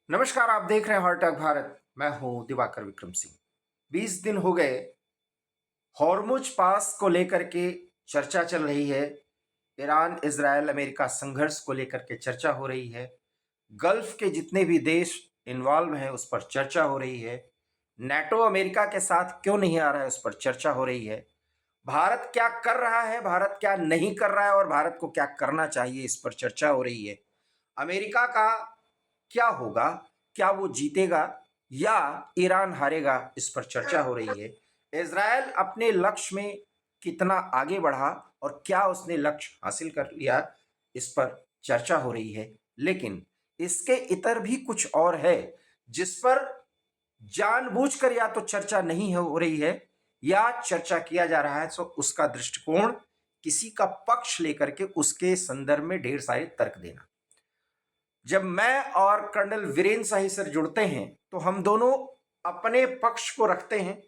नमस्कार, आप देख रहे हैं हॉट टॉक भारत। मैं हूं दिवाकर विक्रम सिंह। 20 दिन हो गए, हॉर्मुज पास को लेकर के चर्चा चल रही है। ईरान, इजरायल, अमेरिका संघर्ष को लेकर के चर्चा हो रही है। गल्फ के जितने भी देश इन्वॉल्व हैं उस पर चर्चा हो रही है। नेटो अमेरिका के साथ क्यों नहीं आ रहा है उस पर चर्चा हो रही है। भारत क्या कर रहा है, भारत क्या नहीं कर रहा है और भारत को क्या करना चाहिए, इस पर चर्चा हो रही है। अमेरिका का क्या होगा, क्या वो जीतेगा या ईरान हारेगा, इस पर चर्चा हो रही है। इजरायल अपने लक्ष्य में कितना आगे बढ़ा और क्या उसने लक्ष्य हासिल कर लिया, इस पर चर्चा हो रही है। लेकिन इसके इतर भी कुछ और है जिस पर जानबूझकर या तो चर्चा नहीं हो रही है या चर्चा किया जा रहा है। तो उसका दृष्टिकोण किसी का पक्ष लेकर के उसके संदर्भ में ढेर सारे तर्क देना। जब मैं और कर्नल वीरेंद्र शाही सर जुड़ते हैं तो हम दोनों अपने पक्ष को रखते हैं,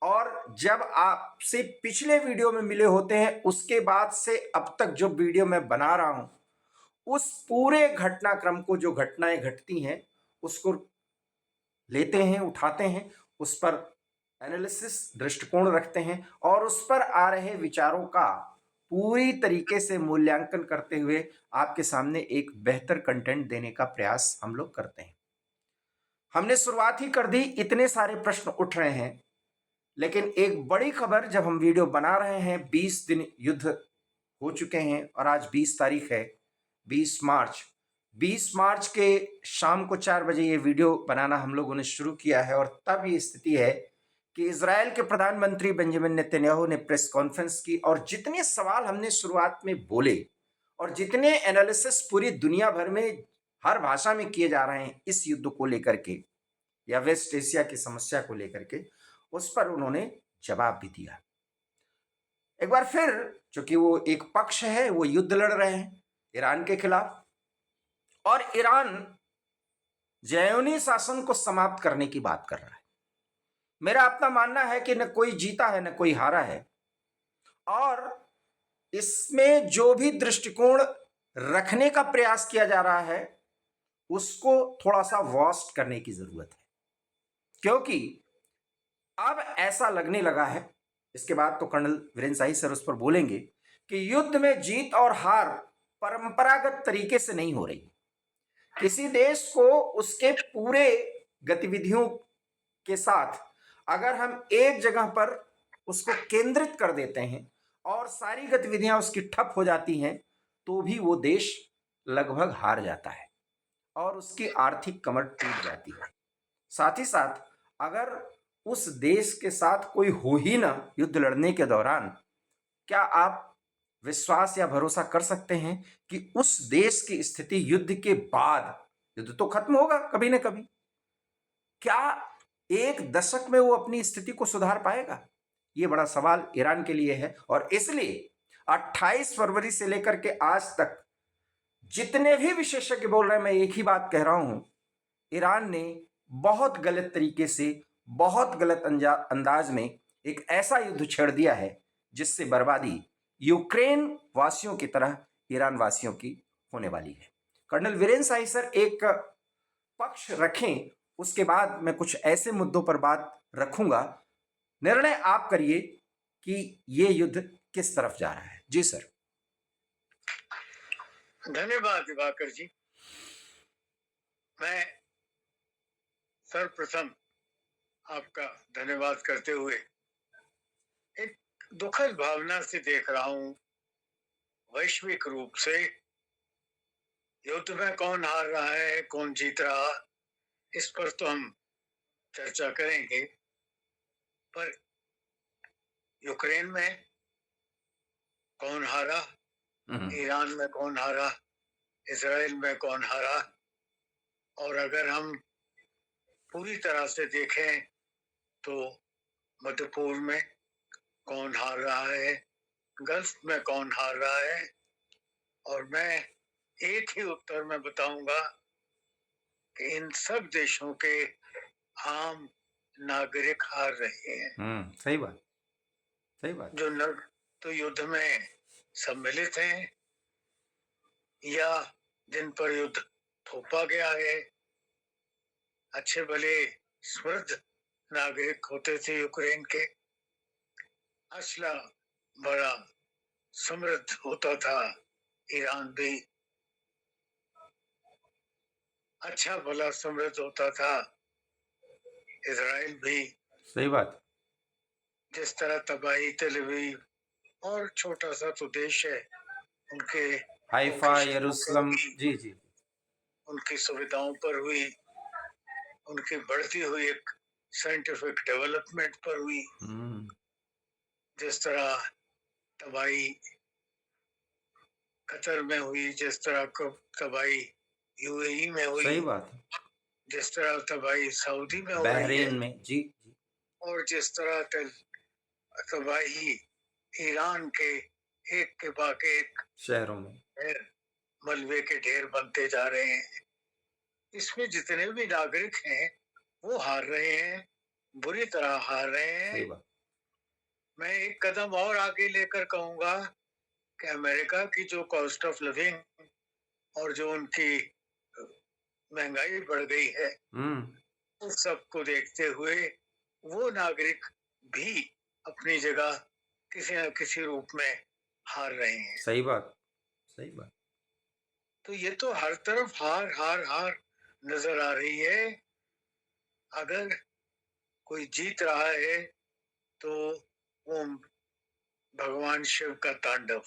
और जब आपसे पिछले वीडियो में मिले होते हैं उसके बाद से अब तक जो वीडियो मैं बना रहा हूं उस पूरे घटनाक्रम को, जो घटनाएं घटती हैं उसको लेते हैं, उठाते हैं, उस पर एनालिसिस दृष्टिकोण रखते हैं और उस पर आ रहे विचारों का पूरी तरीके से मूल्यांकन करते हुए आपके सामने एक बेहतर कंटेंट देने का प्रयास हम लोग करते हैं। हमने शुरुआत ही कर दी, इतने सारे प्रश्न उठ रहे हैं, लेकिन एक बड़ी खबर, जब हम वीडियो बना रहे हैं 20 दिन युद्ध हो चुके हैं और आज 20 तारीख है, 20 मार्च। 20 मार्च के शाम को 4 बजे ये वीडियो बनाना हम लोगों ने शुरू किया है और तब ये स्थिति है कि इजराइल के प्रधानमंत्री बेंजामिन नेतन्याहू ने प्रेस कॉन्फ्रेंस की और जितने सवाल हमने शुरुआत में बोले और जितने एनालिसिस पूरी दुनिया भर में हर भाषा में किए जा रहे हैं इस युद्ध को लेकर के या वेस्ट एशिया की समस्या को लेकर के, उस पर उन्होंने जवाब भी दिया। एक बार फिर, चूंकि वो एक पक्ष है, वो युद्ध लड़ रहे हैं ईरान के खिलाफ, और ईरान ज़ायोनी शासन को समाप्त करने की बात कर रहा है। मेरा अपना मानना है कि न कोई जीता है न कोई हारा है, और इसमें जो भी दृष्टिकोण रखने का प्रयास किया जा रहा है उसको थोड़ा सा वास्ट करने की जरूरत है, क्योंकि अब ऐसा लगने लगा है, इसके बाद तो कर्नल वीरेंद्र शाही सर उस पर बोलेंगे, कि युद्ध में जीत और हार परंपरागत तरीके से नहीं हो रही। किसी देश को उसके पूरे गतिविधियों के साथ अगर हम एक जगह पर उसको केंद्रित कर देते हैं और सारी गतिविधियां उसकी ठप हो जाती हैं तो भी वो देश लगभग हार जाता है और उसकी आर्थिक कमर टूट जाती है। साथ ही साथ अगर उस देश के साथ कोई हो ही ना युद्ध लड़ने के दौरान, क्या आप विश्वास या भरोसा कर सकते हैं कि उस देश की स्थिति युद्ध के बाद, युद्ध तो खत्म होगा कभी ना कभी, क्या एक दशक में वो अपनी स्थिति को सुधार पाएगा? ये बड़ा सवाल ईरान के लिए है। और इसलिए 28 फरवरी से लेकर के आज तक जितने भी विशेषज्ञ बोल रहे हैं, मैं एक ही बात कह रहा हूं, ईरान ने बहुत गलत तरीके से, बहुत गलत अंदाज में एक ऐसा युद्ध छेड़ दिया है जिससे बर्बादी यूक्रेन वासियों की तरह ईरान वासियों की होने वाली है। कर्नल वीरेंद्र शाही सर एक पक्ष रखें, उसके बाद मैं कुछ ऐसे मुद्दों पर बात रखूंगा। निर्णय आप करिए कि ये युद्ध किस तरफ जा रहा है। जी सर। धन्यवाद दिवाकर जी। मैं सर्वप्रथम आपका धन्यवाद करते हुए एक दुखद भावना से देख रहा हूं, वैश्विक रूप से युद्ध में कौन हार रहा है, कौन जीत रहा, इस पर तो हम चर्चा करेंगे, पर यूक्रेन में कौन हारा, ईरान में कौन हारा, इजराइल में कौन हारा, और अगर हम पूरी तरह से देखें तो मध्य पूर्व में कौन हार रहा है, गल्फ में कौन हार रहा है, और मैं एक ही उत्तर में बताऊंगा कि इन सब देशों के आम नागरिक हार रहे हैं। सही बात, सही बात। जो न तो युद्ध में सम्मिलित हैं या जिन पर युद्ध थोपा गया है, अच्छे भले समृद्ध नागरिक होते थे यूक्रेन के। असला बड़ा समृद्ध होता था। ईरान भी अच्छा भला समृद्ध होता था। इजराइल भी। सही बात। जिस तरह तबाही तेल अवीव और छोटा सा तो देश है, उनके हाइफा, मुख्य शहरों पर यरूशलेम। हुई, जी जी। उनकी सुविधाओं पर हुई, उनकी बढ़ती हुई एक साइंटिफिक डेवलपमेंट पर हुई। जिस तरह तबाही कतर में हुई, जिस तरह तबाही यूएई में हुई, सही बात है। जिस तरह तबाही सऊदी में हो रही है, बहरीन में। जी जी। और जिस तरह तबाही ईरान के एक के बाद एक शहरों में। ढेर, मलबे के ढेर बनते जा रहे हैं। इसमें जितने भी नागरिक हैं वो हार रहे हैं, बुरी तरह हार रहे सही हैं। बात। मैं एक कदम और आगे लेकर कहूंगा कि अमेरिका की जो कॉस्ट ऑफ लिविंग और जो उनकी महंगाई बढ़ गई है, उस सबको देखते हुए वो नागरिक भी अपनी जगह किसी न किसी रूप में हार रहे हैं। सही बात। सही बात। तो ये तो हर तरफ हार हार हार नजर आ रही है। अगर कोई जीत रहा है तो वो भगवान शिव का तांडव।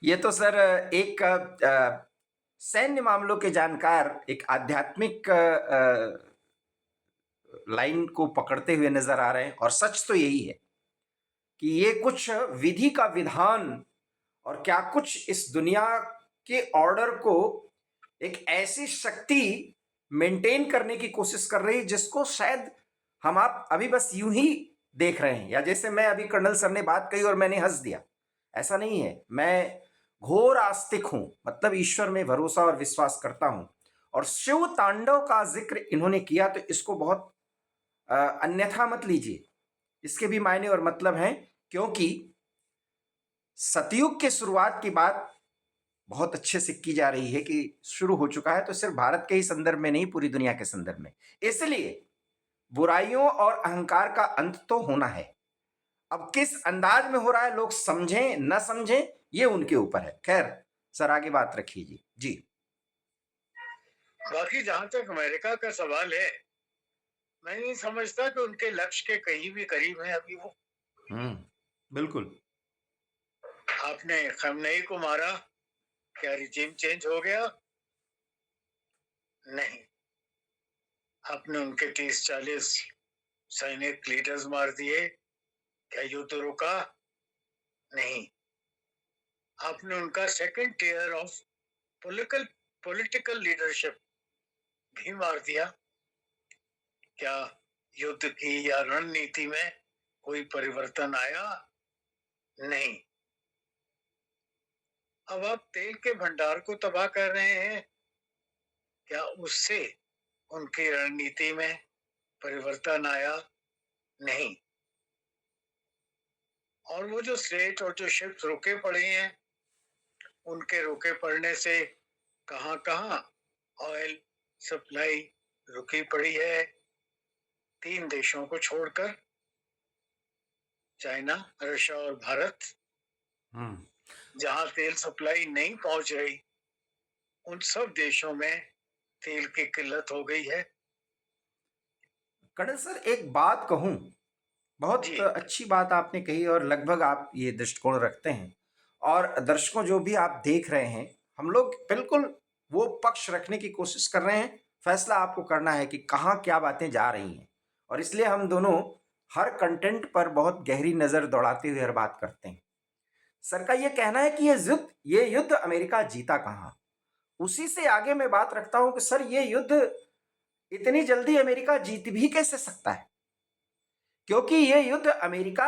ये तो सर एक सैन्य मामलों के जानकार एक आध्यात्मिक लाइन को पकड़ते हुए नजर आ रहे हैं, और सच तो यही है कि ये कुछ विधि का विधान और क्या कुछ इस दुनिया के ऑर्डर को एक ऐसी शक्ति मेंटेन करने की कोशिश कर रही है जिसको शायद हम आप अभी बस यूं ही देख रहे हैं, या जैसे मैं अभी कर्नल सर ने बात कही और मैंने हंस दिया, ऐसा नहीं है। मैं घोर आस्तिक हूं, मतलब ईश्वर में भरोसा और विश्वास करता हूं, और शिव तांडव का जिक्र इन्होंने किया तो इसको बहुत अन्यथा मत लीजिए, इसके भी मायने और मतलब हैं। क्योंकि सतयुग के शुरुआत की बात बहुत अच्छे से की जा रही है कि शुरू हो चुका है, तो सिर्फ भारत के ही संदर्भ में नहीं, पूरी दुनिया के संदर्भ में। इसलिए बुराइयों और अहंकार का अंत तो होना है। अब किस अंदाज में हो रहा है, लोग समझें न समझें, ये उनके ऊपर है। खैर सर, आगे बात रखिए जी। जी। बाकी जहां तक अमेरिका का सवाल है, मैं नहीं समझता कि उनके लक्ष्य के कहीं भी करीब है अभी वो। बिल्कुल। आपने खमनेई को मारा, क्या रिजीम चेंज हो गया? नहीं। आपने उनके 30-40 सैनिक लीडर्स मार दिए, क्या युद्ध रुका? नहीं। आपने उनका second tier of political leadership भी मार दिया, क्या युद्ध की या रणनीति में कोई परिवर्तन आया? नहीं। अब आप तेल के भंडार को तबाह कर रहे हैं, क्या उससे उनकी रणनीति में परिवर्तन आया? नहीं। और वो जो स्लेट और जो शिप्स रुके पड़े हैं, उनके रुके पड़ने से कहां कहां ऑयल सप्लाई रुकी पड़ी है। 3 देशों को छोड़कर, चाइना, रशिया और भारत, जहां तेल सप्लाई नहीं पहुंच रही, उन सब देशों में तेल की किल्लत हो गई है। कर्नल सर, एक बात कहूं, बहुत अच्छी बात आपने कही, और लगभग आप ये दृष्टिकोण रखते हैं, और दर्शकों जो भी आप देख रहे हैं, हम लोग बिल्कुल वो पक्ष रखने की कोशिश कर रहे हैं। फैसला आपको करना है कि कहाँ क्या बातें जा रही हैं, और इसलिए हम दोनों हर कंटेंट पर बहुत गहरी नज़र दौड़ाते हुए हर बात करते हैं। सर का ये कहना है कि ये युद्ध अमेरिका जीता कहाँ। उसी से आगे मैं बात रखता हूं कि सर, ये युद्ध इतनी जल्दी अमेरिका जीत भी कैसे सकता है, क्योंकि ये युद्ध अमेरिका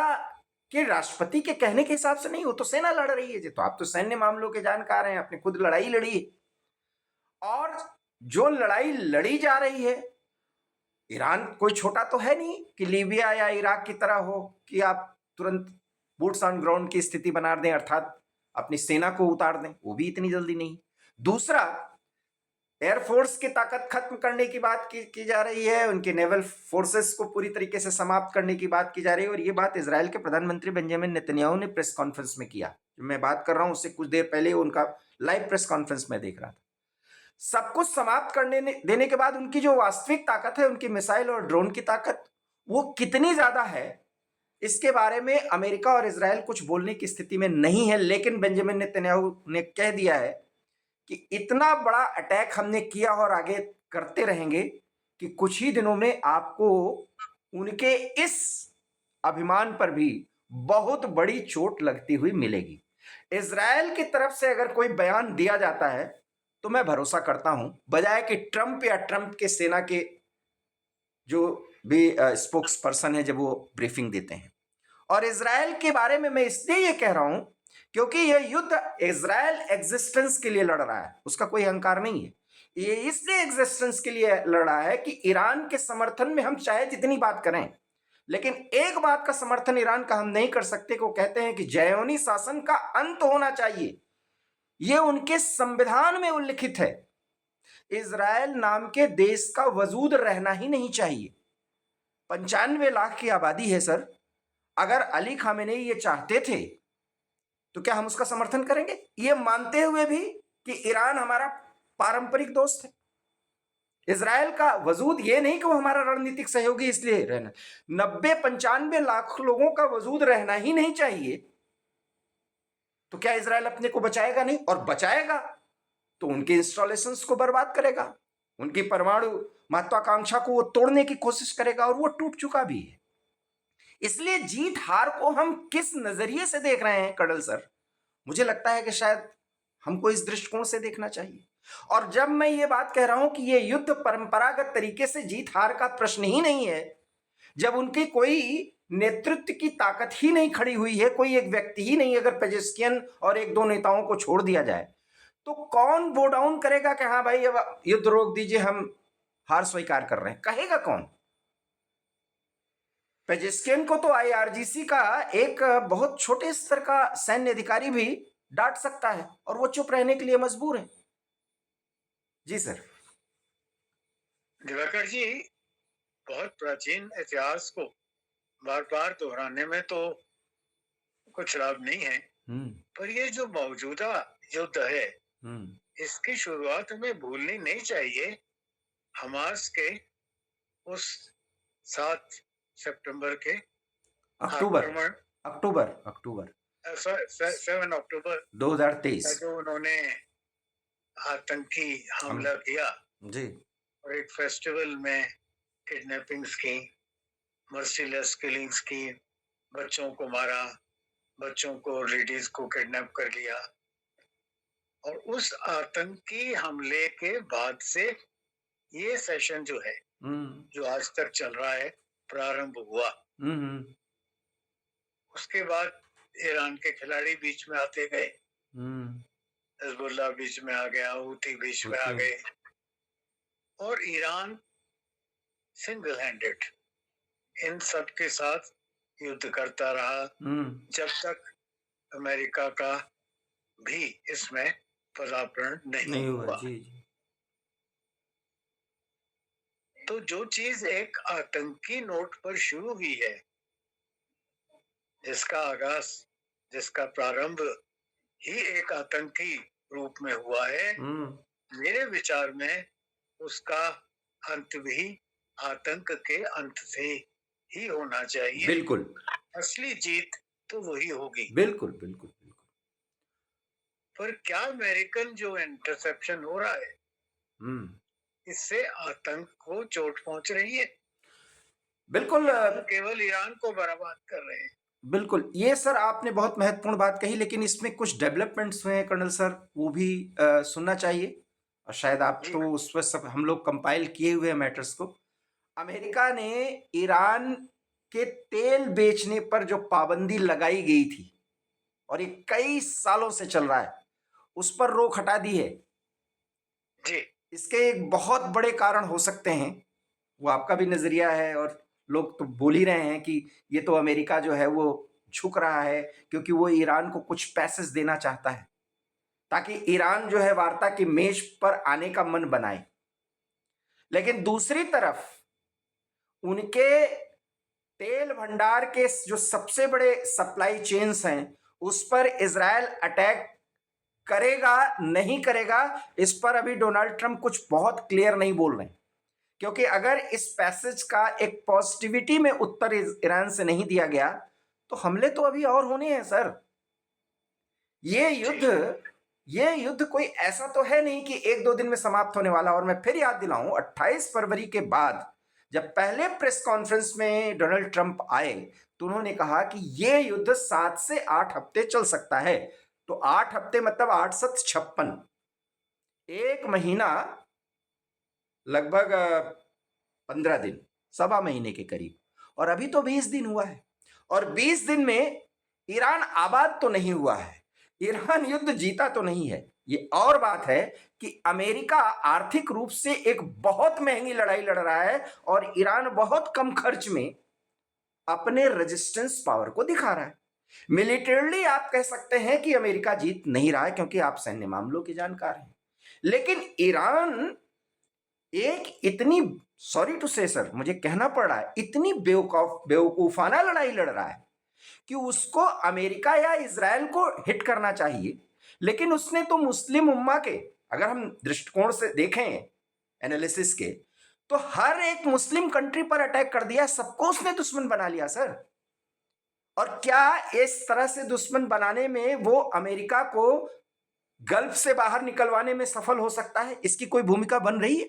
के राष्ट्रपति के कहने के हिसाब से नहीं, वो तो सेना लड़ रही है जी। तो आप तो सैन्य मामलों के जानकार हैं, आपने खुद लड़ाई लड़ी है, और जो लड़ाई लड़ी जा रही है, ईरान कोई छोटा तो है नहीं कि लीबिया या इराक की तरह हो कि आप तुरंत बूट्स ऑन ग्राउंड की स्थिति बना दें, अर्थात अपनी सेना को उतार दें, वो भी इतनी जल्दी नहीं। दूसरा, एयरफोर्स की ताकत खत्म करने की बात की जा रही है, उनके नेवल फोर्सेस को पूरी तरीके से समाप्त करने की बात की जा रही है। और ये बात इजराइल के प्रधानमंत्री बेंजामिन नेतन्याहू ने प्रेस कॉन्फ्रेंस में किया। जो मैं बात कर रहा हूं उससे कुछ देर पहले उनका लाइव प्रेस कॉन्फ्रेंस में देख रहा था। सब कुछ समाप्त देने के बाद उनकी जो वास्तविक ताकत है, उनकी मिसाइल और ड्रोन की ताकत, वो कितनी ज्यादा है, इसके बारे में अमेरिका और इजराइल कुछ बोलने की स्थिति में नहीं है। लेकिन बेंजामिन नेतन्याहू ने कह दिया है कि इतना बड़ा अटैक हमने किया और आगे करते रहेंगे कि कुछ ही दिनों में आपको उनके इस अभिमान पर भी बहुत बड़ी चोट लगती हुई मिलेगी। इजराइल की तरफ से अगर कोई बयान दिया जाता है तो मैं भरोसा करता हूं, बजाय कि ट्रंप या ट्रंप के सेना के जो भी स्पोक्स पर्सन है जब वो ब्रीफिंग देते हैं। और इजराइल के बारे में मैं इसलिए ये कह रहा हूं क्योंकि यह युद्ध इजराइल एग्जिस्टेंस के लिए लड़ रहा है, उसका कोई अहंकार नहीं है। ये इसलिए एग्जिस्टेंस के लिए लड़ रहा है कि ईरान के समर्थन में हम चाहे जितनी बात करें, लेकिन एक बात का समर्थन ईरान का हम नहीं कर सकते, को कहते हैं कि जयोनी शासन का अंत होना चाहिए। यह उनके संविधान में उल्लिखित है। इजराइल नाम के देश का वजूद रहना ही नहीं चाहिए। 95 लाख की आबादी है सर। अगर अली खामेनेई ये चाहते थे तो क्या हम उसका समर्थन करेंगे, ये मानते हुए भी कि ईरान हमारा पारंपरिक दोस्त है? इजराइल का वजूद ये नहीं कि वो हमारा रणनीतिक सहयोगी इसलिए रहना, 90-95 लाख लोगों का वजूद रहना ही नहीं चाहिए। तो क्या इजराइल अपने को बचाएगा नहीं? और बचाएगा तो उनके इंस्टॉलेशंस को बर्बाद करेगा, उनकी परमाणु महत्वाकांक्षा को वो तोड़ने की कोशिश करेगा, और वो टूट चुका भी है। इसलिए जीत हार को हम किस नजरिए से देख रहे हैं कर्नल सर, मुझे लगता है कि शायद हमको इस दृष्टिकोण से देखना चाहिए। और जब मैं ये बात कह रहा हूं कि ये युद्ध परंपरागत तरीके से जीत हार का प्रश्न ही नहीं है, जब उनकी कोई नेतृत्व की ताकत ही नहीं खड़ी हुई है, कोई एक व्यक्ति ही नहीं, अगर पेजेस्कियन और एक दो नेताओं को छोड़ दिया जाए तो कौन वो डाउन करेगा कि हाँ भाई अब युद्ध रोक दीजिए, हम हार स्वीकार कर रहे हैं? कहेगा कौन? पेजेस्कियन को तो आईआरजीसी का एक बहुत छोटे स्तर का सैन्य अधिकारी भी डांट सकता है और वो चुप रहने के लिए मजबूर है। जी सर। दिवाकर जी, बहुत प्राचीन इतिहास को बार बार दोहराने में तो कुछ लाभ नहीं है, पर ये जो मौजूदा युद्ध है इसकी शुरुआत हमें भूलनी नहीं चाहिए। हमास के उस 7 सितंबर के अक्टूबर 7 अक्टूबर 2023 जो उन्होंने आतंकी हमला किया जी, और एक फेस्टिवल में किडनैपिंग्स की, मर्सीलेस किलिंग्स की, बच्चों को मारा, बच्चों को, लेडीज को किडनैप कर लिया। और उस आतंकी हमले के बाद से ये सेशन जो है, जो आज तक चल रहा है, प्रारंभ हुआ। उसके बाद ईरान के खिलाड़ी बीच में आते गए, हिजबुल्लाह बीच में आ गया, हूथी बीच में आ गए, और ईरान सिंगल हैंडेड इन सब के साथ युद्ध करता रहा जब तक अमेरिका का भी इसमें पदार्पण नहीं हुआ। जी। तो जो चीज एक आतंकी नोट पर शुरू हुई है, जिसका आगाज, जिसका प्रारंभ ही एक आतंकी रूप में हुआ है, मेरे विचार में उसका अंत भी आतंक के अंत से ही होना चाहिए। बिल्कुल, असली जीत तो वही होगी। बिल्कुल बिल्कुल बिल्कुल। पर क्या अमेरिकन जो इंटरसेप्शन हो रहा है, इससे आतंक को चोट पहुंच रही है? बिल्कुल, केवल ईरान को बर्बाद कर रहे हैं। बिल्कुल, ये सर आपने बहुत महत्वपूर्ण बात कही, लेकिन इसमें कुछ डेवलपमेंट्स हुए हैं कर्नल सर, वो भी सुनना चाहिए। और शायद आप तो उस पर सब हम लोग कंपाइल किए हुए हैं मैटर्स को। अमेरिका ने ईरान के तेल बेचने पर जो पाबंदी लगाई गई थी और ये कई सालों से चल रहा है, उस पर रोक हटा दी है जी। इसके एक बहुत बड़े कारण हो सकते हैं, वो आपका भी नजरिया है और लोग तो बोल ही रहे हैं कि ये तो अमेरिका जो है वो झुक रहा है क्योंकि वो ईरान को कुछ पैसेस देना चाहता है। ताकि ईरान जो है वार्ता की मेज पर आने का मन बनाए। लेकिन दूसरी तरफ उनके तेल भंडार के जो सबसे बड़े सप्लाई चेन्स हैं उस पर इजराइल अटैक करेगा नहीं करेगा, इस पर अभी डोनाल्ड ट्रंप कुछ बहुत क्लियर नहीं बोल रहे हैं। क्योंकि अगर इस पैसेज का एक पॉजिटिविटी में उत्तर ईरान से नहीं दिया गया तो हमले तो अभी और होने हैं सर। ये युद्ध कोई ऐसा तो है नहीं कि एक दो दिन में समाप्त होने वाला। और मैं फिर याद दिलाऊं, 28 फरवरी के बाद जब पहले प्रेस कॉन्फ्रेंस में डोनाल्ड ट्रंप आए तो उन्होंने कहा कि ये युद्ध 7 से 8 हफ्ते चल सकता है। तो 8 हफ्ते मतलब 8 सत 56, एक महीना, लगभग 15 दिन, सवा महीने के करीब। और अभी तो 20 दिन हुआ है और 20 दिन में ईरान आबाद तो नहीं हुआ है, ईरान युद्ध जीता तो नहीं है। ये और बात है कि अमेरिका आर्थिक रूप से एक बहुत महंगी लड़ाई लड़ रहा है और ईरान बहुत कम खर्च में अपने रेजिस्टेंस पावर को दिखा रहा है। मिलिटरली आप कह सकते हैं कि अमेरिका जीत नहीं रहा है क्योंकि आप सैन्य मामलों के जानकार हैं। लेकिन ईरान एक इतनी, सॉरी टू से सर, मुझे कहना पड़ रहा है, इतनी बेवकूफाना लड़ाई लड़ रहा है कि उसको अमेरिका या इजराइल को हिट करना चाहिए। लेकिन उसने तो मुस्लिम उम्मा के, अगर हम दृष्टिकोण से देखें एनालिसिस के, तो हर एक मुस्लिम कंट्री पर अटैक कर दिया, सबको उसने दुश्मन बना लिया सर। और क्या इस तरह से दुश्मन बनाने में वो अमेरिका को गल्फ से बाहर निकलवाने में सफल हो सकता है? इसकी कोई भूमिका बन रही है?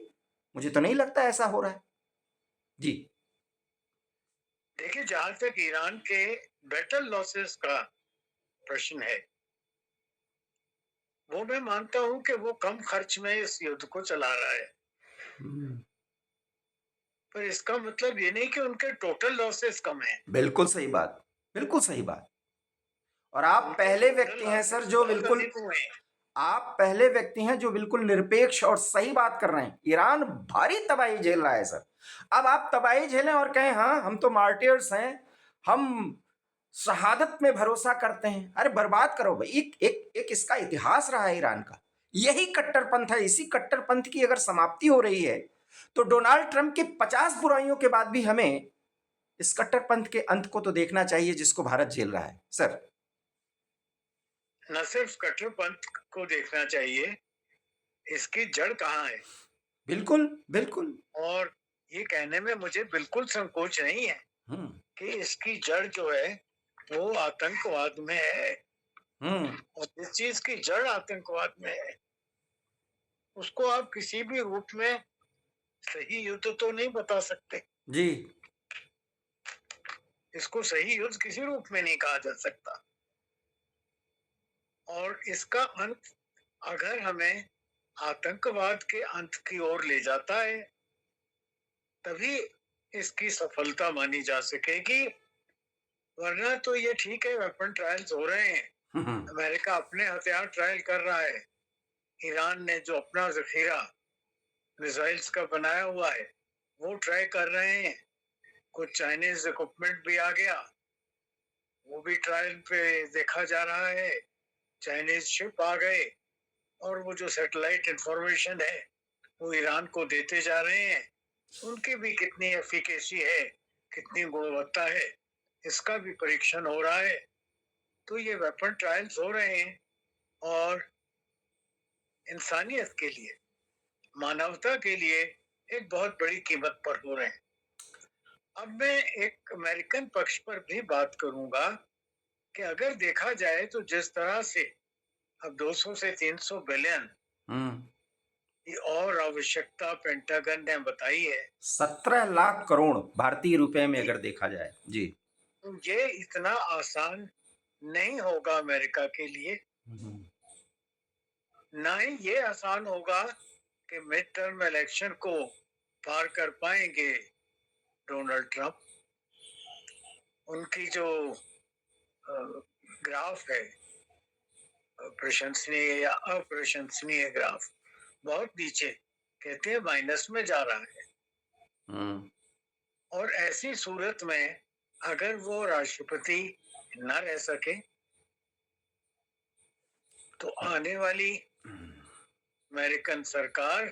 मुझे तो नहीं लगता ऐसा हो रहा है जी। देखिए, जहां तक ईरान के बैटल लॉसेस का प्रश्न है, वो मैं मानता हूं कि वो कम खर्च में इस युद्ध को चला रहा है। पर इसका मतलब ये नहीं कि उनके टोटल लॉसेस कम है। बिल्कुल सही बात, बिल्कुल सही बात। और आप पहले व्यक्ति हैं सर जो बिल्कुल, आप पहले व्यक्ति हैं जो बिल्कुल निरपेक्ष और सही बात कर रहे हैं। ईरान भारी तबाही झेल रहा है सर। अब आप तबाही झेलें और कहें हाँ हम तो मार्टियर्स हैं, हम शहादत में भरोसा करते हैं। अरे बर्बाद करो भाई। एक इसका इतिहास रहा है ईरान का, यही कट्टरपंथ है। इसी कट्टरपंथ की अगर समाप्ति हो रही है तो डोनाल्ड ट्रंप के 50 बुराइयों के बाद भी हमें इस कट्टरपंथ के अंत को तो देखना चाहिए जिसको भारत झेल रहा है सर। न सिर्फ कट्टरपंथ को देखना चाहिए, इसकी जड़ कहाँ है। बिल्कुल बिल्कुल। और ये कहने में मुझे बिल्कुल संकोच नहीं है कि इसकी जड़ जो है वो आतंकवाद में है। और जिस चीज की जड़ आतंकवाद में है उसको आप किसी भी रूप में सही युद्ध तो नहीं बता सकते जी। इसको सही युद्ध किसी रूप में नहीं कहा जा सकता। और इसका अंत अगर हमें आतंकवाद के अंत की ओर ले जाता है तभी इसकी सफलता मानी जा सकेगी। वरना तो ये ठीक है, वेपन ट्रायल्स हो रहे हैं, अमेरिका अपने हथियार ट्रायल कर रहा है, ईरान ने जो अपना जखीरा मिसाइल्स का बनाया हुआ है वो ट्राई कर रहे हैं, कुछ चाइनीज इक्विपमेंट भी आ गया, वो भी ट्रायल पे देखा जा रहा है, चाइनीज शिप आ गए और वो जो सैटेलाइट इंफॉर्मेशन है वो ईरान को देते जा रहे हैं, उनकी भी कितनी एफिकेसी है, कितनी गुणवत्ता है, इसका भी परीक्षण हो रहा है। तो ये वेपन ट्रायल्स हो रहे हैं और इंसानियत के लिए, मानवता के लिए एक बहुत बड़ी कीमत पर हो रहे हैं। अब मैं एक अमेरिकन पक्ष पर भी बात करूंगा कि अगर देखा जाए तो जिस तरह से अब 200 से 300 बिलियन की और आवश्यकता पेंटागन ने बताई है, 17 लाख करोड़ भारतीय रुपए में अगर देखा जाए जी, तो ये इतना आसान नहीं होगा अमेरिका के लिए। ना ही ये आसान होगा कि मिड टर्म इलेक्शन को पार कर पाएंगे डोनाल्ड ट्रंप। उनकी जो ग्राफ है, प्रशंसनीय या अप्रशंसनीय ग्राफ, बहुत नीचे, कहते हैं माइनस में जा रहा है। और ऐसी सूरत में अगर वो राष्ट्रपति न रह सके तो आने वाली अमेरिकन सरकार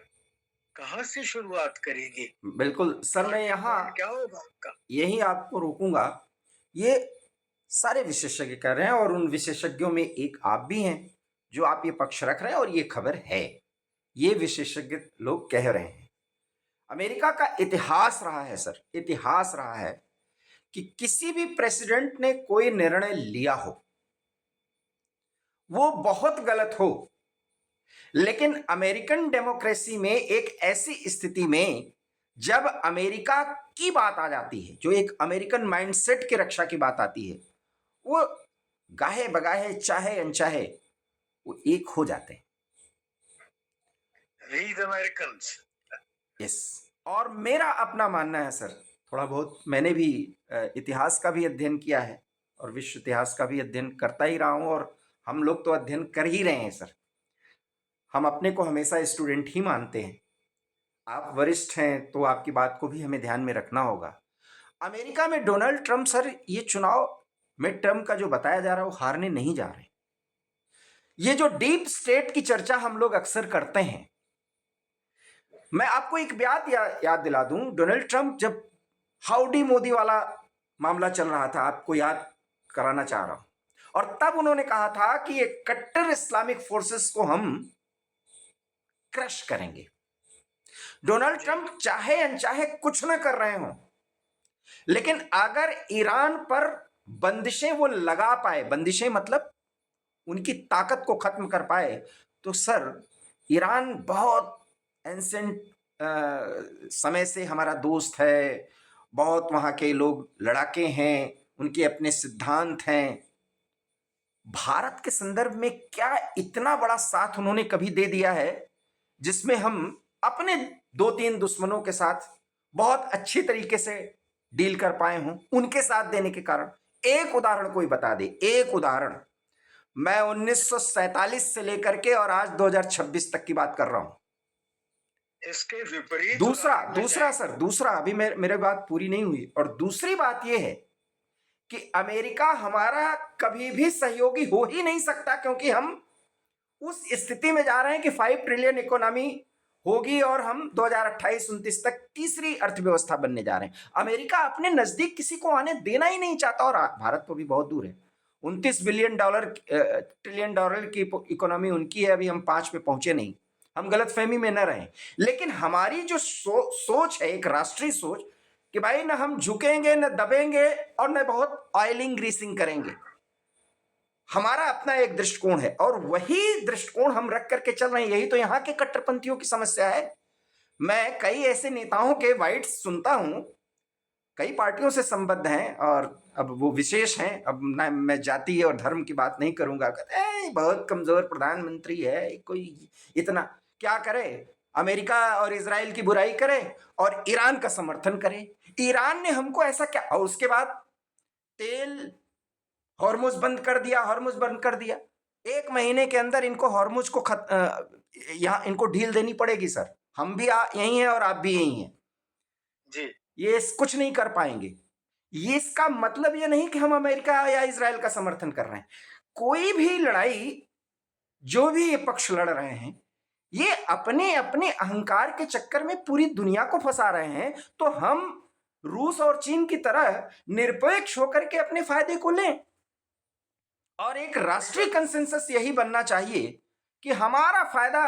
कहाँ से शुरुआत करेगी? बिल्कुल सर, मैं स्टार्टिंग यहाँ पॉइंट क्या होगा आपका? यही आपको रोकूंगा। ये सारे विशेषज्ञ कह रहे हैं और उन विशेषज्ञों में एक आप भी हैं जो आप ये पक्ष रख रहे हैं और ये खबर है, ये विशेषज्ञ लोग कह रहे हैं। अमेरिका का इतिहास रहा है सर, इतिहास रहा है कि किसी भी प्रेसिडेंट ने कोई निर्णय लिया हो वो बहुत गलत हो, लेकिन अमेरिकन डेमोक्रेसी में एक ऐसी स्थिति में जब अमेरिका की बात आ जाती है, जो एक अमेरिकन माइंडसेट की रक्षा की बात आती है, वो गाहे बगाहे चाहे अनचाहे वो एक हो जाते हैं। We the Americans. यस, और मेरा अपना मानना है सर, थोड़ा बहुत मैंने भी इतिहास का भी अध्ययन किया है और विश्व इतिहास का भी अध्ययन करता ही रहा हूं, और हम लोग तो अध्ययन कर ही रहे हैं सर। हम अपने को हमेशा स्टूडेंट ही मानते हैं। आप वरिष्ठ हैं तो आपकी बात को भी हमें ध्यान में रखना होगा। अमेरिका में डोनाल्ड ट्रंप सर, ये चुनाव में ट्रंप का जो बताया जा रहा है वो हारने नहीं जा रहे। ये जो डीप स्टेट की चर्चा हम लोग अक्सर करते हैं, मैं आपको एक बात याद दिला दूं। डोनाल्ड ट्रंप जब हाउडी मोदी वाला मामला चल रहा था, आपको याद कराना चाह रहा हूं, और तब उन्होंने कहा था कि ये कट्टर इस्लामिक फोर्सेस को हम क्रश करेंगे। डोनाल्ड ट्रंप चाहे अनचाहे कुछ ना कर रहे हो, लेकिन अगर ईरान पर बंदिशें वो लगा पाए, बंदिशें मतलब उनकी ताकत को खत्म कर पाए, तो सर ईरान बहुत एंसेंट समय से हमारा दोस्त है, बहुत वहाँ के लोग लड़ाके हैं, उनके अपने सिद्धांत हैं। भारत के संदर्भ में क्या इतना बड़ा साथ उन्होंने कभी दे दिया है जिसमें हम अपने 2-3 दुश्मनों के साथ बहुत अच्छी तरीके से डील कर पाए हों, उनके साथ देने के कारण। एक उदाहरण कोई बता दे, एक उदाहरण। मैं 1947 से लेकर के और आज 2026 तक की बात कर रहा हूं। इसके विपरीत दूसरा उदाहरण मिल दूसरा जाए। सर, दूसरा अभी मेरे बात पूरी नहीं हुई। और दूसरी बात यह है कि अमेरिका हमारा कभी भी सहयोगी हो ही नहीं सकता, क्योंकि हम उस स्थिति में जा रहे हैं कि 5 ट्रिलियन इकोनॉमी होगी और हम 2028-29 तक तीसरी अर्थव्यवस्था बनने जा रहे हैं। अमेरिका अपने नजदीक किसी को आने देना ही नहीं चाहता, और भारत तो भी बहुत दूर है। 29 ट्रिलियन डॉलर की इकोनॉमी उनकी है, अभी हम 5 पे पहुंचे नहीं। हम गलतफहमी में न रहें, लेकिन हमारी जो सोच है, एक राष्ट्रीय सोच कि भाई न हम झुकेंगे, न दबेंगे, और न बहुत ऑयलिंग ग्रीसिंग करेंगे। हमारा अपना एक दृष्टिकोण है और वही दृष्टिकोण हम रख करके चल रहे हैं। यही तो यहाँ के कट्टरपंथियों की समस्या है। मैं कई ऐसे नेताओं के वाइट्स सुनता हूं, कई पार्टियों से संबद्ध हैं, और अब वो विशेष हैं। अब ना मैं जाति और धर्म की बात नहीं करूंगा। कहते हैं बहुत कमजोर प्रधानमंत्री है, कोई इतना क्या करे, अमेरिका और इजराइल की बुराई करे और ईरान का समर्थन करे। ईरान ने हमको ऐसा क्या, और उसके बाद तेल हॉर्मुज बंद कर दिया, हॉर्मुज बंद कर दिया। 1 महीने के अंदर इनको हॉर्मुज को यहाँ इनको ढील देनी पड़ेगी सर। हम भी यही हैं और आप भी यही हैं जी। ये कुछ नहीं कर पाएंगे। ये इसका मतलब ये नहीं कि हम अमेरिका या इजराइल का समर्थन कर रहे हैं। कोई भी लड़ाई, जो भी ये पक्ष लड़ रहे हैं, ये अपने अपने अहंकार के चक्कर में पूरी दुनिया को फंसा रहे हैं। तो हम रूस और चीन की तरह निरपेक्ष होकर के अपने फायदे को लें, और एक राष्ट्रीय कंसेंसस यही बनना चाहिए कि हमारा फायदा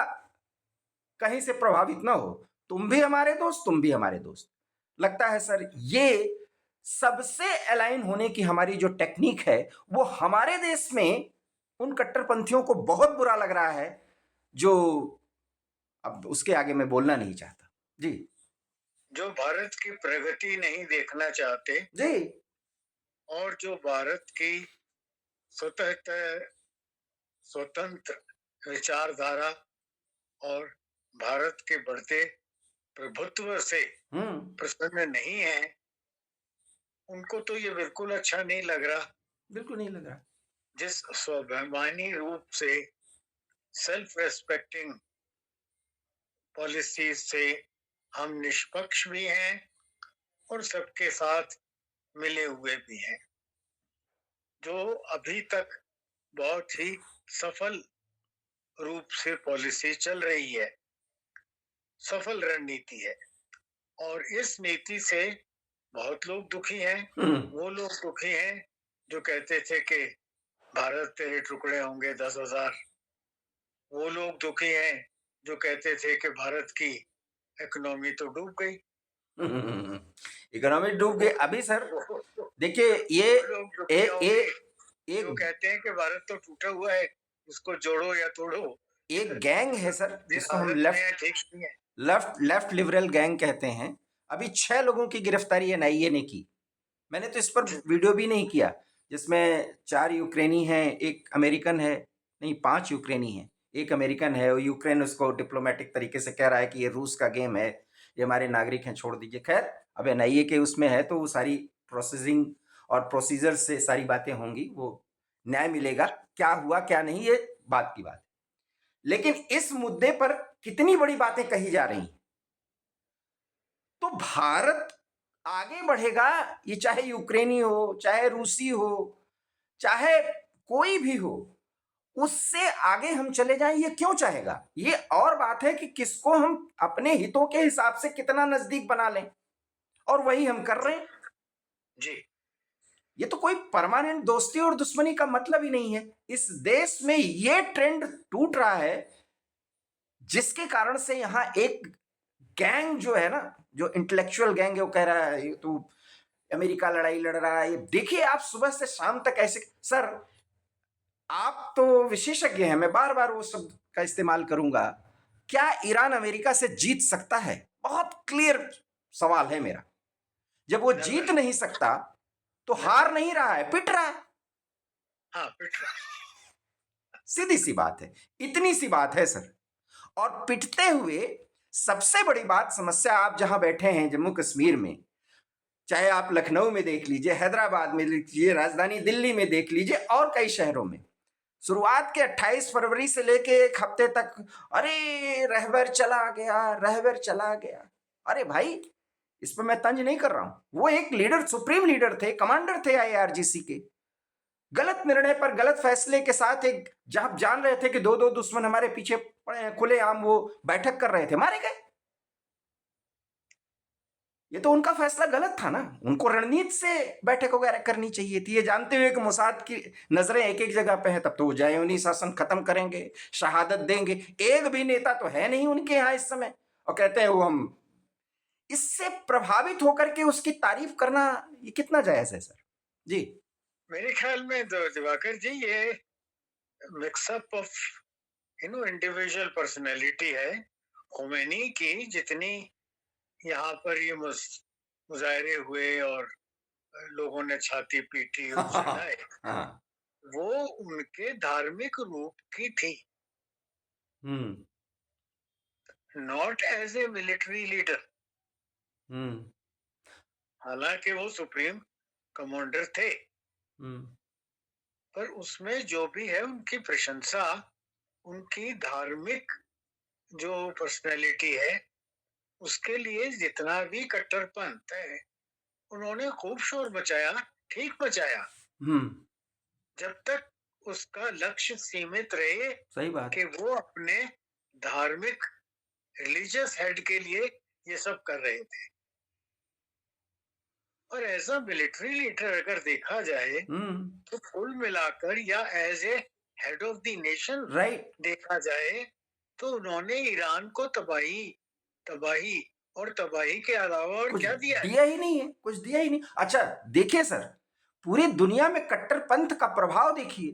कहीं से प्रभावित ना हो। तुम भी हमारे दोस्त, तुम भी हमारे दोस्त। लगता है सर ये सबसे अलाइन होने की हमारी जो टेक्निक है, वो हमारे देश में उन कट्टरपंथियों को बहुत बुरा लग रहा है, जो अब उसके आगे मैं बोलना नहीं चाहता। जी जो भारत की प्रगति नहीं देखना चाहते जी, और जो भारत की स्वतंत्र विचारधारा और भारत के बढ़ते प्रभुत्व से प्रसन्न नहीं है, उनको तो ये बिल्कुल अच्छा नहीं लग रहा। बिल्कुल नहीं लग रहा। जिस स्वाभिमानी रूप से सेल्फ रेस्पेक्टिंग पॉलिसी से हम निष्पक्ष भी हैं और सबके साथ मिले हुए भी हैं, जो अभी तक बहुत ही सफल रूप से पॉलिसी चल रही है, सफल रणनीति है। और इस नीति से बहुत लोग दुखी हैं। वो लोग दुखी हैं जो कहते थे कि भारत तेरे टुकड़े होंगे 10,000। वो लोग दुखी हैं जो कहते थे कि भारत की इकोनॉमी तो डूब गई। इकोनॉमी डूब गई अभी सर। वो देखिए ये लोग ए, दुखी ए, होंगे जो एक कहते हैं कि भारत तो टूटा हुआ है, उसको जोड़ो या तोड़ो। एक गैंग है सर जिसको हम हालत में लेफ्ट ठीक नहीं है। लेफ्ट लिबरल गैंग कहते हैं। अभी 6 लोगों की गिरफ्तारी एनआईए ने की। मैंने तो इस पर वीडियो भी नहीं किया, जिसमें 4 यूक्रेनी हैं, एक अमेरिकन है, नहीं 5 यूक्रेनी हैं, एक अमेरिकन है। और यूक्रेन उसको डिप्लोमेटिक तरीके से कह रहा है कि ये रूस का गेम है, ये हमारे नागरिक हैं, छोड़ दीजिए। खैर अब एनआईए के उसमें है तो वो सारी प्रोसेसिंग और प्रोसीजर से सारी बातें होंगी, वो न्याय मिलेगा। क्या हुआ क्या नहीं ये बात की बात है। लेकिन इस मुद्दे पर कितनी बड़ी बातें कही जा रही हैं। तो भारत आगे बढ़ेगा, ये चाहे यूक्रेनी हो, चाहे रूसी हो, चाहे कोई भी हो, उससे आगे हम चले जाएं, ये क्यों चाहेगा। ये और बात है कि किसको हम अपने हितों के हिसाब से कितना नजदीक बना लें, और वही हम कर रहे हैं जी। ये तो कोई परमानेंट दोस्ती और दुश्मनी का मतलब ही नहीं है। इस देश में ये ट्रेंड टूट रहा है, जिसके कारण से यहां एक गैंग जो है ना, जो इंटेलेक्चुअल गैंग है, वो कह रहा है ये तो अमेरिका लड़ाई लड़ रहा है। ये देखिए आप सुबह से शाम तक ऐसे। सर आप तो विशेषज्ञ हैं, मैं बार बार वो शब्द का इस्तेमाल करूंगा। क्या ईरान अमेरिका से जीत सकता है? बहुत क्लियर सवाल है मेरा। जब वो जीत नहीं सकता तो हार नहीं रहा है, पिट रहा है। हाँ, पिट रहा। सीधी सी बात है, इतनी सी बात है सर। और पिटते हुए सबसे बड़ी बात, समस्या आप जहां बैठे हैं जम्मू कश्मीर में, चाहे आप लखनऊ में देख लीजिए, हैदराबाद में देख लीजिए, राजधानी दिल्ली में देख लीजिए, और कई शहरों में, शुरुआत के 28 फरवरी से लेके एक हफ्ते तक, अरे रहबर चला गया, रहबर चला गया। अरे भाई इस पर मैं तंज नहीं कर रहा हूं। वो एक लीडर, सुप्रीम लीडर थे, कमांडर थे आईआरजीसी के। गलत निर्णय पर, गलत फैसले के साथ, एक जहां जान रहे थे कि दो दो दुश्मन हमारे पीछे पड़े हैं, खुलेआम वो बैठक कर रहे थे, मारे गए। ये तो उनका फैसला गलत था ना। उनको रणनीति से बैठक वगैरह करनी चाहिए थी, ये जानते हुए कि मोसाद की नजरें एक एक जगह पे है। तब तो वो जायोनी शासन खत्म करेंगे, शहादत देंगे। एक भी नेता तो है नहीं उनके यहाँ इस समय, और कहते हैं वो हम। इससे प्रभावित होकर के उसकी तारीफ करना ये कितना जायज है सर? जी मेरे ख्याल में दिवाकर जी, ये मिक्सअप ऑफ इंडिविजुअल पर्सनैलिटी है। khomeini की जितनी यहाँ पर ये मुजाहरे हुए और लोगों ने छाती पीटी और चिल्लाए, हाँ, वो उनके धार्मिक रूप की थी, not as a military leader. हालांकि वो सुप्रीम कमांडर थे, पर उसमें जो भी है उनकी प्रशंसा, उनकी धार्मिक जो पर्सनैलिटी है उसके लिए जितना भी कट्टरपंथ है, उन्होंने खूब शोर मचाया, ठीक मचाया, जब तक उसका लक्ष्य सीमित रहे। सही बात कि वो अपने धार्मिक रिलीजियस हेड के लिए ये सब कर रहे थे। और एज अ मिलिट्री लीडर अगर देखा जाए तो कुल मिलाकर, या as a head of the nation right देखा जाए, तो उन्होंने ईरान को तबाही और तबाही के अलावा और कुछ क्या दिया है? दिया ही नहीं है, कुछ दिया ही नहीं। अच्छा देखिए सर, पूरी दुनिया में कट्टरपंथ का प्रभाव देखिए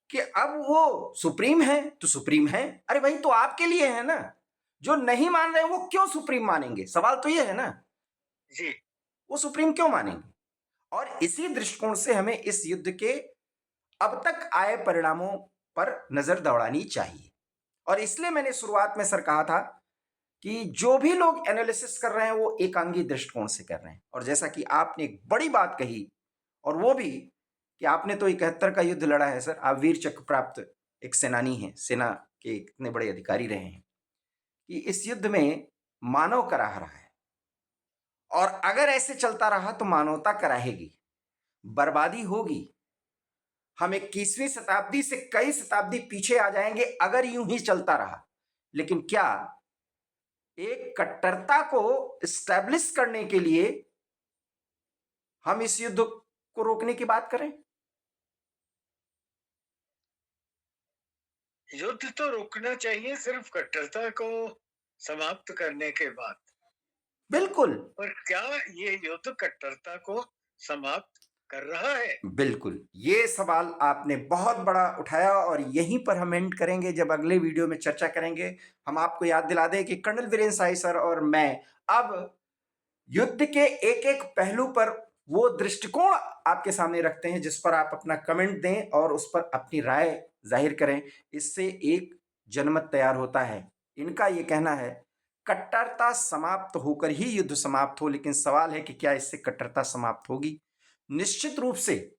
कि अब वो सुप्रीम है तो सुप्रीम है। अरे भाई तो आपके लिए है ना। जो नहीं मान रहे वो क्यों सुप्रीम मानेंगे? सवाल तो ये है ना जी। वो सुप्रीम क्यों मानेंगे? और इसी दृष्टिकोण से हमें इस युद्ध के अब तक आए परिणामों पर नजर दौड़ानी चाहिए। और इसलिए मैंने शुरुआत में सर कहा था कि जो भी लोग एनालिसिस कर रहे हैं वो एकांगी दृष्टिकोण से कर रहे हैं। और जैसा कि आपने एक बड़ी बात कही, और वो भी कि आपने तो 71 का युद्ध लड़ा है सर, आप वीर चक्र प्राप्त एक सेनानी हैं, सेना के इतने बड़े अधिकारी रहे हैं, कि इस युद्ध में मानव कराह रहा है। और अगर ऐसे चलता रहा तो मानवता कराहेगी, बर्बादी होगी। हम 21वीं शताब्दी से कई शताब्दी पीछे आ जाएंगे अगर यूं ही चलता रहा। लेकिन क्या एक कट्टरता को स्टैब्लिश करने के लिए हम इस युद्ध को रोकने की बात करें? युद्ध तो रुकना चाहिए सिर्फ कट्टरता को समाप्त करने के बाद। बिल्कुल। पर क्या ये युद्ध कट्टरता को समाप्त कर रहा है? बिल्कुल, ये सवाल आपने बहुत बड़ा उठाया और यहीं पर हम एंड करेंगे। जब अगले वीडियो में चर्चा करेंगे, हम आपको याद दिला दें कि कर्नल वीरेंद्र साई सर और मैं अब युद्ध के एक-एक पहलू पर वो दृष्टिकोण आपके सामने रखते हैं जिस पर आप अपना कमेंट दें और उस पर अपनी राय जाहिर करें। इससे एक जनमत तैयार होता है। इनका ये कहना है, कट्टरता समाप्त होकर ही युद्ध समाप्त हो, लेकिन सवाल है कि क्या इससे कट्टरता समाप्त होगी? निश्चित रूप से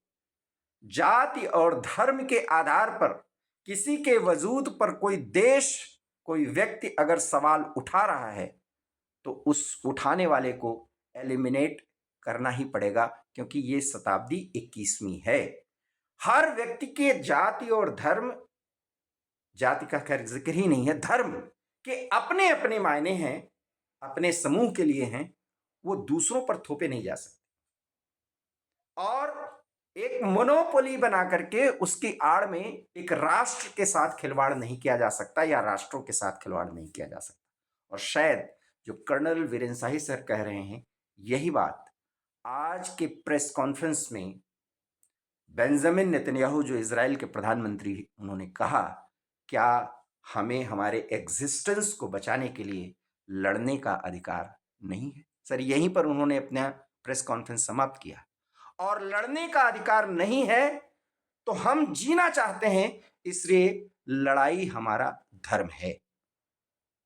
जाति और धर्म के आधार पर किसी के वजूद पर कोई देश, कोई व्यक्ति अगर सवाल उठा रहा है तो उस उठाने वाले को एलिमिनेट करना ही पड़ेगा, क्योंकि ये शताब्दी 21वीं है। हर व्यक्ति के जाति और धर्म, जाति का खैर जिक्र ही नहीं है, धर्म के अपने अपने मायने हैं, अपने समूह के लिए हैं, वो दूसरों पर थोपे नहीं जा सकते। और एक मोनोपोली बना करके उसकी आड़ में एक राष्ट्र के साथ खिलवाड़ नहीं किया जा सकता या राष्ट्रों के साथ खिलवाड़ नहीं किया जा सकता। और शायद जो कर्नल वीरेंद्र साही सर कह रहे हैं, यही बात आज के प्रेस कॉन्फ्रेंस में बेंजामिन नेतन्याहू, जो इजराइल के प्रधानमंत्री, उन्होंने कहा, क्या हमें हमारे एग्जिस्टेंस को बचाने के लिए लड़ने का अधिकार नहीं है? सर, यहीं पर उन्होंने अपना प्रेस कॉन्फ्रेंस समाप्त किया। और लड़ने का अधिकार नहीं है तो हम जीना चाहते हैं, इसलिए लड़ाई हमारा धर्म है।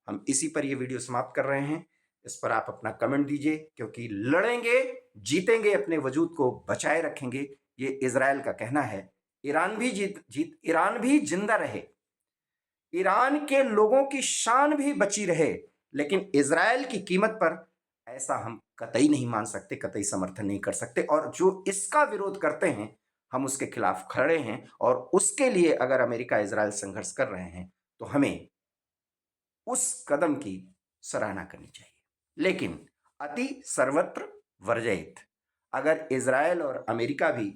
हम इसी पर यह वीडियो समाप्त कर रहे हैं। इस पर आप अपना कमेंट दीजिए, क्योंकि लड़ेंगे, जीतेंगे, अपने वजूद को बचाए रखेंगे, ये इजराइल का कहना है। ईरान भी ईरान भी जिंदा रहे, ईरान के लोगों की शान भी बची रहे, लेकिन इजराइल की कीमत पर ऐसा हम कतई नहीं मान सकते, कतई समर्थन नहीं कर सकते। और जो इसका विरोध करते हैं, हम उसके खिलाफ खड़े हैं। और उसके लिए अगर अमेरिका इजराइल संघर्ष कर रहे हैं तो हमें उस कदम की सराहना करनी चाहिए। लेकिन अति सर्वत्र वर्जयित। अगर इजराइल और अमेरिका भी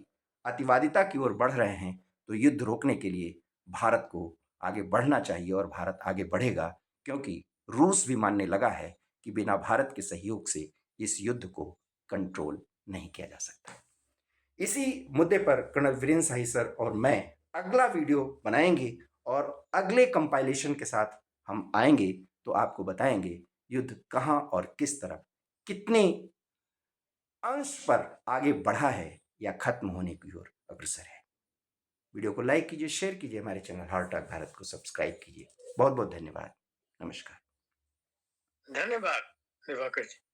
अतिवादिता की ओर बढ़ रहे हैं तो युद्ध रोकने के लिए भारत को आगे बढ़ना चाहिए, और भारत आगे बढ़ेगा, क्योंकि रूस भी मानने लगा है कि बिना भारत के सहयोग से इस युद्ध को कंट्रोल नहीं किया जा सकता। इसी मुद्दे पर कर्नल वीरेंद्र साही सर और मैं अगला वीडियो बनाएंगे और अगले कंपाइलेशन के साथ हम आएंगे, तो आपको बताएंगे युद्ध कहां और किस तरफ, कितने अंश पर आगे बढ़ा है या खत्म होने की ओर अग्रसर है। वीडियो को लाइक कीजिए, शेयर कीजिए, हमारे चैनल हार्ट टॉक भारत को सब्सक्राइब कीजिए। बहुत बहुत धन्यवाद। नमस्कार। धन्यवाद दिवाकर जी।